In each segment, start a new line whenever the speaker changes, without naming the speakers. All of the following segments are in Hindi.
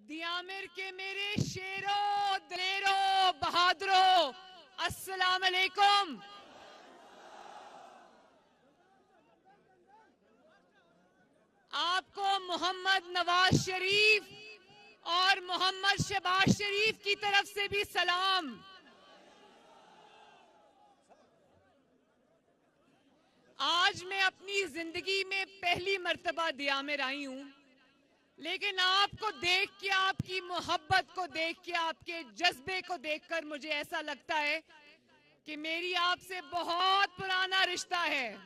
दियामिर के मेरे शेरों, दलेरों, बहादुरों, अस्सलाम अलैकुम। आपको मोहम्मद नवाज शरीफ और मोहम्मद शहबाज शरीफ की तरफ से भी सलाम। आज मैं अपनी जिंदगी में पहली मर्तबा दियामिर आई हूं, लेकिन आपको देख के, आपकी मोहब्बत को देख के, आपके जज्बे को देखकर मुझे ऐसा लगता है कि मेरी आपसे बहुत पुराना रिश्ता है।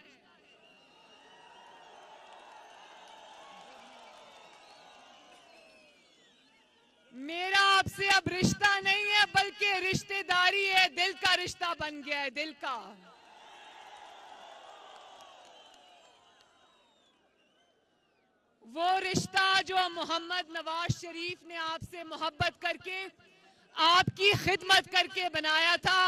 मेरा आपसे अब रिश्ता नहीं है, बल्कि रिश्तेदारी है, दिल का रिश्ता बन गया है, दिल का। वो रिश्ता जो मोहम्मद नवाज शरीफ ने आपसे मोहब्बत करके, आपकी खिदमत करके बनाया था।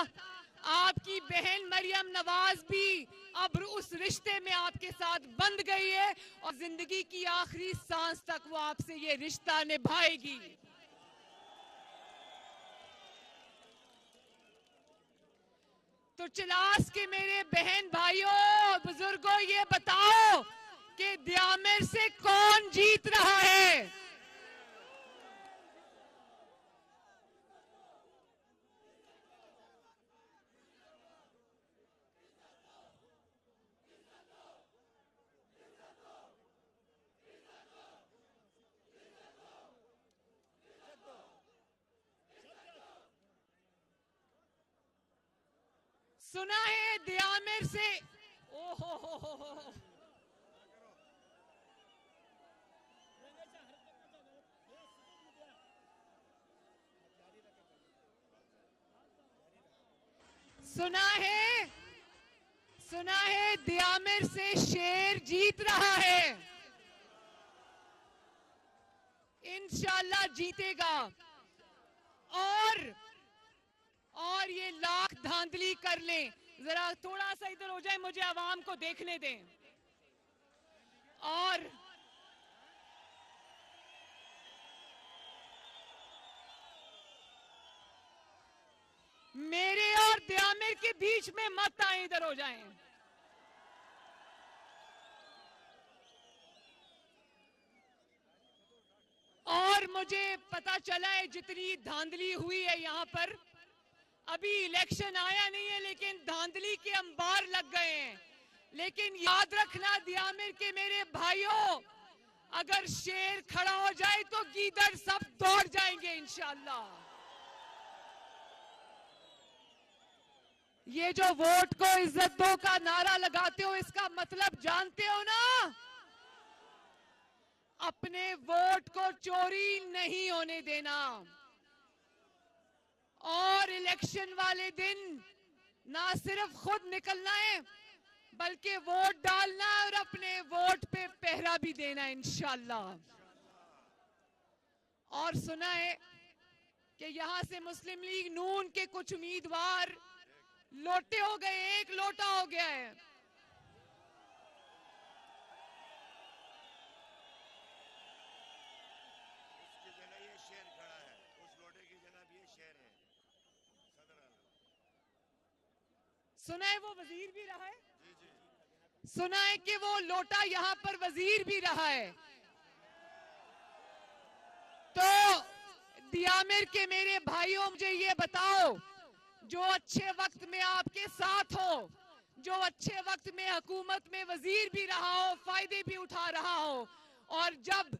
आपकी बहन मरियम नवाज भी अब उस रिश्ते में आपके साथ बंध गई है और जिंदगी की आखिरी सांस तक वो आपसे ये रिश्ता निभाएगी। तो चिलास के मेरे बहन भाइयों, बुजुर्गों, ये बताओ कि दियामिर से कौन जीत रहा है? सुना है दियामिर से, ओहो, सुना है दियामिर से शेर जीत रहा है। इंशाल्लाह जीतेगा। और ये लाख धांधली कर लें, जरा थोड़ा सा इधर हो जाए, मुझे आवाम को देखने दें। और मेरे और दियामिर के बीच में मत आए, इधर हो जाएं। और मुझे पता चला है जितनी धांधली हुई है यहाँ पर, अभी इलेक्शन आया नहीं है लेकिन धांधली के अंबार लग गए हैं। लेकिन याद रखना दियामिर के मेरे भाइयों, अगर शेर खड़ा हो जाए तो गीदड़ सब दौड़ जाएंगे इंशाल्लाह। ये जो वोट को इज्जत दो का नारा लगाते हो, इसका मतलब जानते हो ना? अपने वोट को चोरी नहीं होने देना। और इलेक्शन वाले दिन ना सिर्फ खुद निकलना है, बल्कि वोट डालना और अपने वोट पे पहरा भी देना इंशाल्लाह। और सुना है कि यहां से मुस्लिम लीग नून के कुछ उम्मीदवार लोटे हो गए, एक लोटा हो गया है। सुना है वो वजीर भी रहा है, सुना है कि वो लोटा यहां पर वजीर भी रहा है। तो दियामिर के मेरे भाइयों, मुझे ये बताओ, जो अच्छे वक्त में आपके साथ हो, जो अच्छे वक्त में हुकूमत में वजीर भी रहा हो, फायदे भी उठा रहा हो, और जब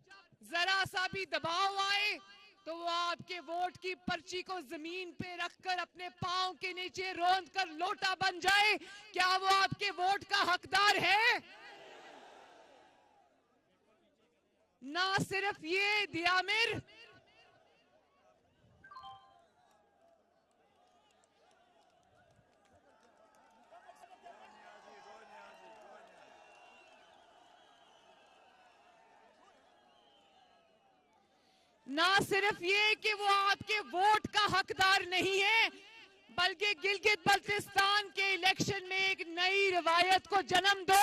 जरा सा भी दबाव आए तो वो आपके वोट की पर्ची को जमीन पे रखकर अपने पांव के नीचे रोंद कर लोटा बन जाए, क्या वो आपके वोट का हकदार है? ना सिर्फ ये दियामिर, ना सिर्फ ये कि वो आपके वोट का हकदार नहीं है, बल्कि गिलगित बल्तिस्तान के इलेक्शन में एक नई रिवायत को जन्म दो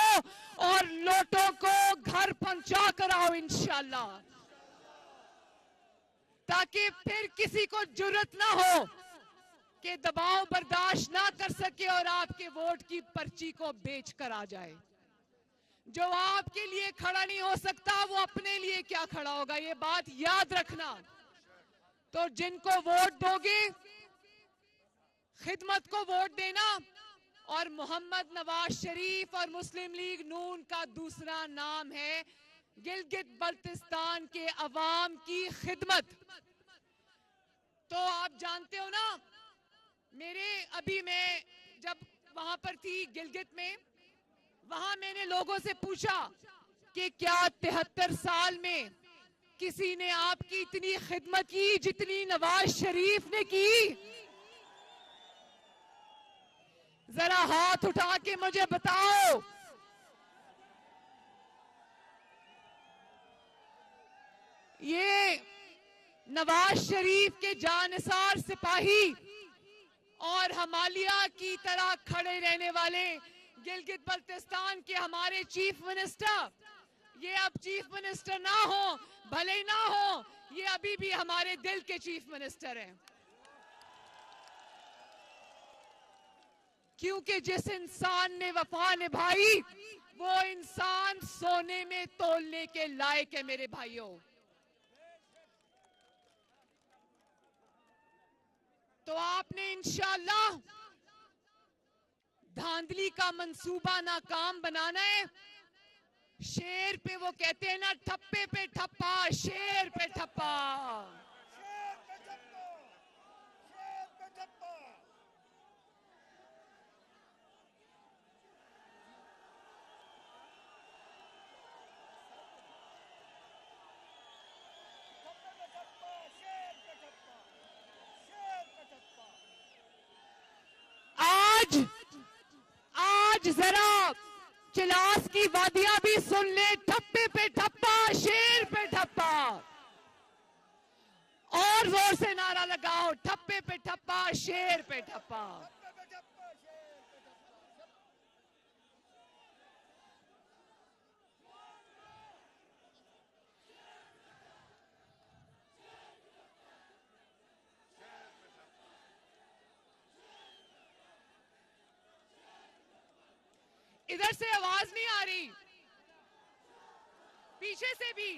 और लोटों को घर पहुंचा कर आओ इंशाल्लाह। ताकि फिर किसी को जुर्रत ना हो कि दबाव बर्दाश्त ना कर सके और आपके वोट की पर्ची को बेच कर आ जाए। जो आपके लिए खड़ा नहीं हो सकता वो अपने लिए क्या खड़ा होगा, ये बात याद रखना। तो जिनको वोट दोगे, खिदमत को वोट देना, और मोहम्मद नवाज शरीफ और मुस्लिम लीग नून का दूसरा नाम है गिलगित बल्तिस्तान के अवाम की खिदमत। तो आप जानते हो ना, मैं जब वहां पर थी गिलगित में, वहां मैंने लोगों से पूछा कि क्या 73 साल में किसी ने आपकी इतनी खिदमत की जितनी नवाज शरीफ ने की? जरा हाथ उठा के मुझे बताओ। ये नवाज शरीफ के जानिसार सिपाही और हमालिया की तरह खड़े रहने वाले गिलगित बल्तिस्तान के हमारे चीफ मिनिस्टर, ये अब चीफ मिनिस्टर ना हो, भले ही ना हो, ये अभी भी हमारे दिल के चीफ मिनिस्टर हैं। क्योंकि जिस इंसान ने वफा निभाई वो इंसान सोने में तोलने के लायक है मेरे भाइयों। तो आपने इंशाअल्लाह धांधली का मंसूबा नाकाम बनाना है। शेर पे वो कहते हैं ना, ठप्पे पे ठप्पा, शेर पे ठप्पा। आज जरा चिलास की वादियां भी सुन ले, ठप्पे पे ठप्पा, शेर पे ठप्पा। और जोर से नारा लगाओ, ठप्पे पे ठप्पा, शेर पे ठप्पा। इधर से आवाज नहीं आ रही, पीछे से भी।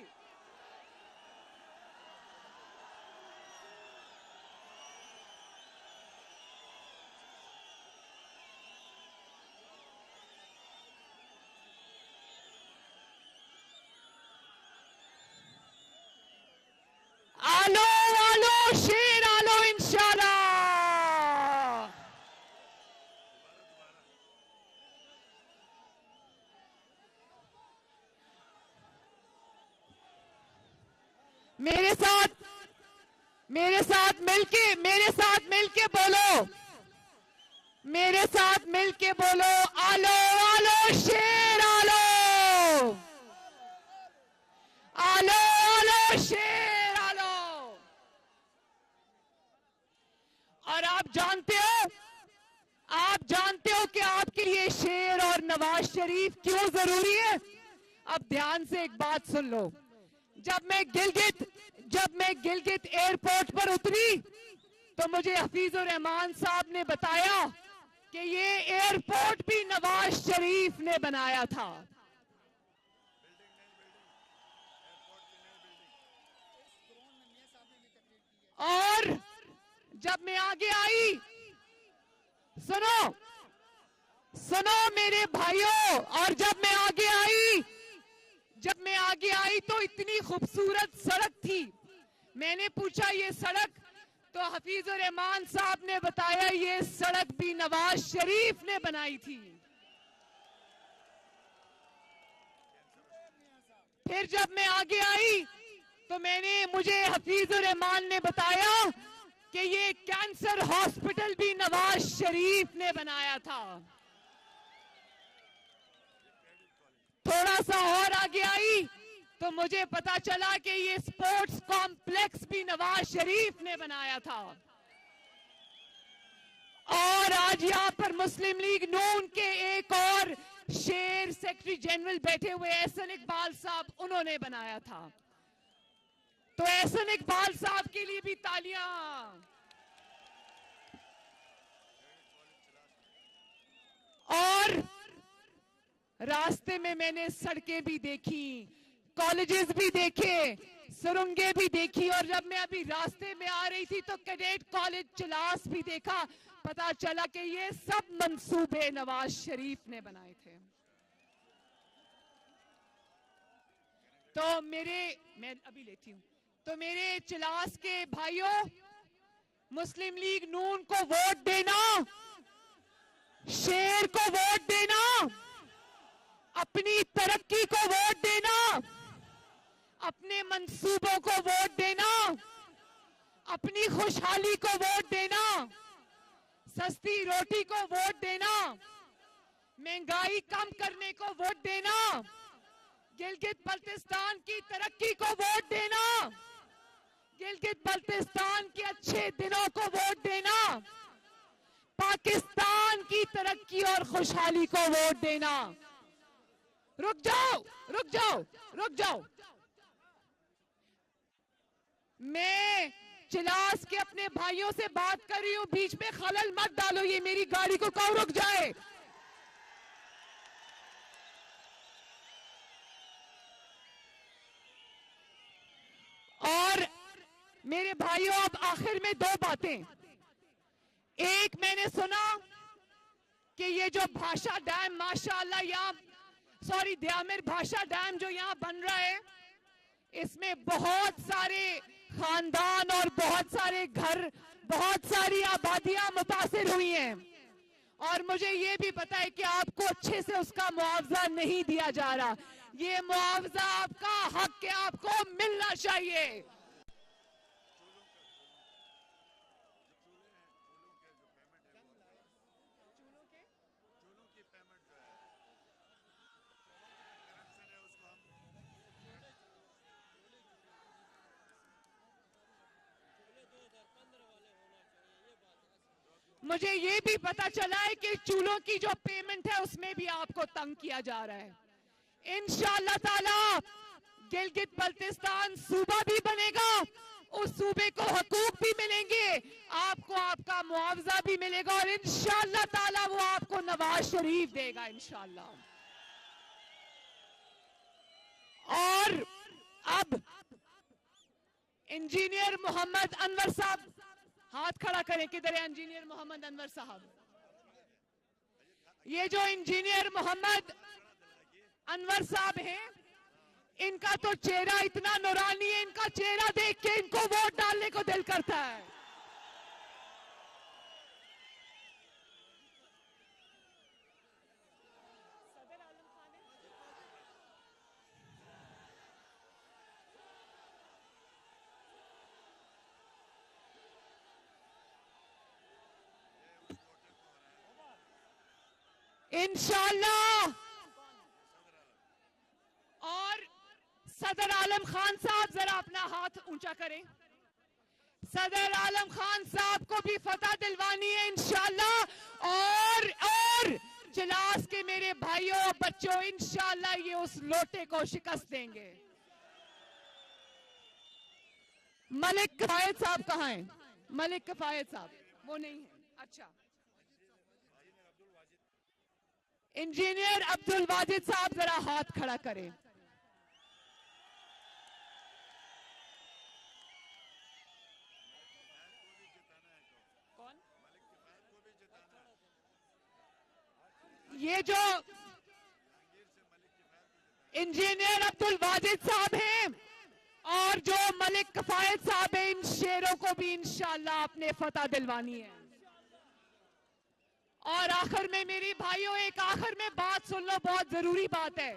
आलो आलो शेर आलो इंशाल्लाह। मेरे साथ मिलके बोलो, मेरे साथ मिलके बोलो, आलो आलो शेर आलो, आलो आलो शेर आलो। और आप जानते हो कि आपके लिए शेर और नवाज शरीफ क्यों जरूरी है? अब ध्यान से एक बात सुन लो। जब मैं गिलगित एयरपोर्ट पर उतरी तो मुझे हफीजुर रहमान साहब ने बताया कि ये एयरपोर्ट भी नवाज शरीफ ने बनाया था। और जब मैं आगे आई, सुनो मेरे भाइयों, और जब मैं आगे आई तो इतनी खूबसूरत सड़क थी। मैंने पूछा ये सड़क, तो हफीजुर रहमान साहब ने बताया ये सड़क भी नवाज शरीफ ने बनाई थी। फिर जब मैं आगे आई तो मुझे हफीजुर रहमान ने बताया कि ये कैंसर हॉस्पिटल भी नवाज शरीफ ने बनाया था। थोड़ा सा और आगे आई तो मुझे पता चला कि ये स्पोर्ट्स कॉम्प्लेक्स भी नवाज शरीफ ने बनाया था। और आज यहाँ पर मुस्लिम लीग नून के एक और शेर सेक्रेटरी जनरल बैठे हुए एहसन इकबाल साहब, उन्होंने बनाया था। तो एहसन इकबाल साहब के लिए भी तालियां। और रास्ते में मैंने सड़कें भी देखी, कॉलेजेस भी देखे, सुरंगें भी देखी, और जब मैं अभी रास्ते में आ रही थी तो कैडेट कॉलेज चिलास भी देखा। पता चला कि ये सब मंसूबे नवाज शरीफ ने बनाए थे। तो मैं अभी लेती हूं। तो मेरे चिलास के भाइयों, मुस्लिम लीग नून को वोट देना, शेर को वोट देना, अपनी तरक्की को वोट देना, अपने मंसूबों को वोट देना, अपनी खुशहाली को वोट देना, सस्ती रोटी को वोट देना, महंगाई कम करने को वोट देना, गिलगित बल्तिस्तान की तरक्की को वोट देना, गिलगित बल्तिस्तान के अच्छे दिनों को वोट देना, पाकिस्तान की तरक्की और खुशहाली को वोट देना। रुक जाओ, रुक जाओ, रुक जाओ। मैं चिलास के अपने भाइयों से बात कर रही हूं, बीच में खलल मत डालो। ये मेरी गाड़ी को कहो रुक जाए। और मेरे भाइयों, अब आखिर में दो बातें। एक, मैंने सुना कि ये जो भाषा डैम माशाअल्लाह यहाँ, सॉरी द्यामिर भाषा डैम जो यहाँ बन रहा है, इसमें बहुत सारे खानदान और बहुत सारे घर, बहुत सारी आबादियां मुतासिर हुई हैं। और मुझे ये भी पता है कि आपको अच्छे से उसका मुआवजा नहीं दिया जा रहा। ये मुआवजा आपका हक है, आपको मिलना चाहिए। मुझे ये भी पता चला है कि चूल्हों की जो पेमेंट है उसमें भी आपको तंग किया जा रहा है। इंशाअल्लाह ताला गिलगित बल्तिस्तान सूबा भी बनेगा, उस सूबे को हकूक भी मिलेंगे, आपको आपका मुआवजा भी मिलेगा, और इंशाअल्लाह ताला वो आपको नवाज शरीफ देगा इंशाअल्लाह। और अब इंजीनियर मोहम्मद अनवर साहब हाथ खड़ा करें। किधर है इंजीनियर मोहम्मद अनवर साहब? ये जो इंजीनियर मोहम्मद अनवर साहब हैं, इनका तो चेहरा इतना नूरानी है, इनका चेहरा देख के इनको वोट डालने को दिल करता है। इंशाअल्लाह। और सदर आलम खान साहब जरा अपना हाथ ऊंचा करें। सदर आलम खान साहब को भी फतह दिलवानी है इंशाअल्लाह। और चिलास के मेरे भाइयों और बच्चों, इंशाअल्लाह ये उस लोटे को शिकस्त देंगे। मलिक कफायत साहब कहाँ हैं? मलिक कफायत साहब वो नहीं है। अच्छा, इंजीनियर अब्दुल वाजिद साहब जरा हाथ खड़ा करें। कौन? ये जो इंजीनियर अब्दुल वाजिद साहब हैं और जो मलिक कफायत साहब हैं, इन शेरों को भी इंशाअल्लाह अपने फतह दिलवानी है। और आखिर में मेरी भाइयों, एक आखिर में बात सुन लो, बहुत जरूरी बात है।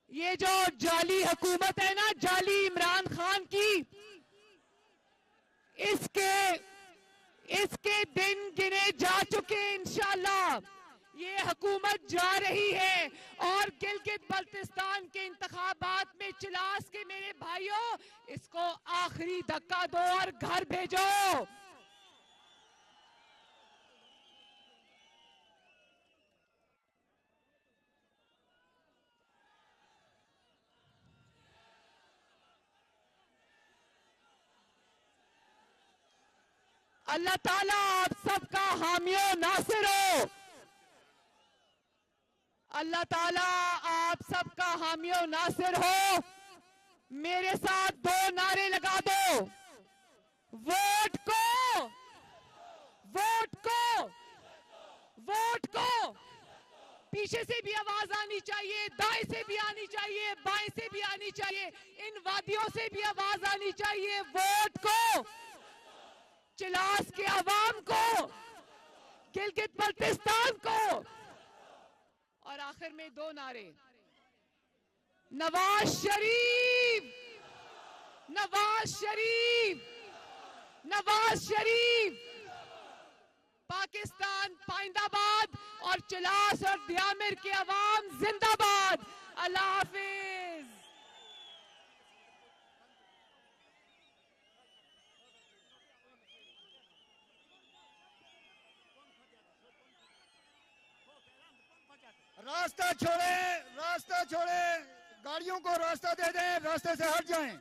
ये जो जाली हुकूमत है ना, जाली इमरान खान की, इसके दिन गिने जा चुके। इंशाअल्लाह ये हुकूमत जा रही है और गिलगित बल्तिस्तान के इंतखाबात में चिलास के मेरे भाइयों, इसको आखिरी धक्का दो और घर भेजो। अल्लाह ताला आप सबका हामियो नासिर हो। अल्लाह ताला आप सबका हामियो नासिर हो। मेरे साथ 2 नारे लगा दो। वोट को, वोट को, वोट को। पीछे से भी आवाज आनी चाहिए, दाएं से भी आनी चाहिए, बाएं से भी आनी चाहिए, इन वादियों से भी आवाज आनी चाहिए। वोट को, चिलास के अवाम को, गिलगित बल्तिस्तान को। और आखिर में 2 नारे। नवाज शरीफ, नवाज शरीफ, नवाज शरीफ। पाकिस्तान पाइंदाबाद और चिलास और दियामिर के अवाम जिंदाबाद। अल्लाह हाफिज।
रास्ता छोड़े, रास्ता छोड़े, गाड़ियों को रास्ता दे दें, रास्ते से हट जाएं।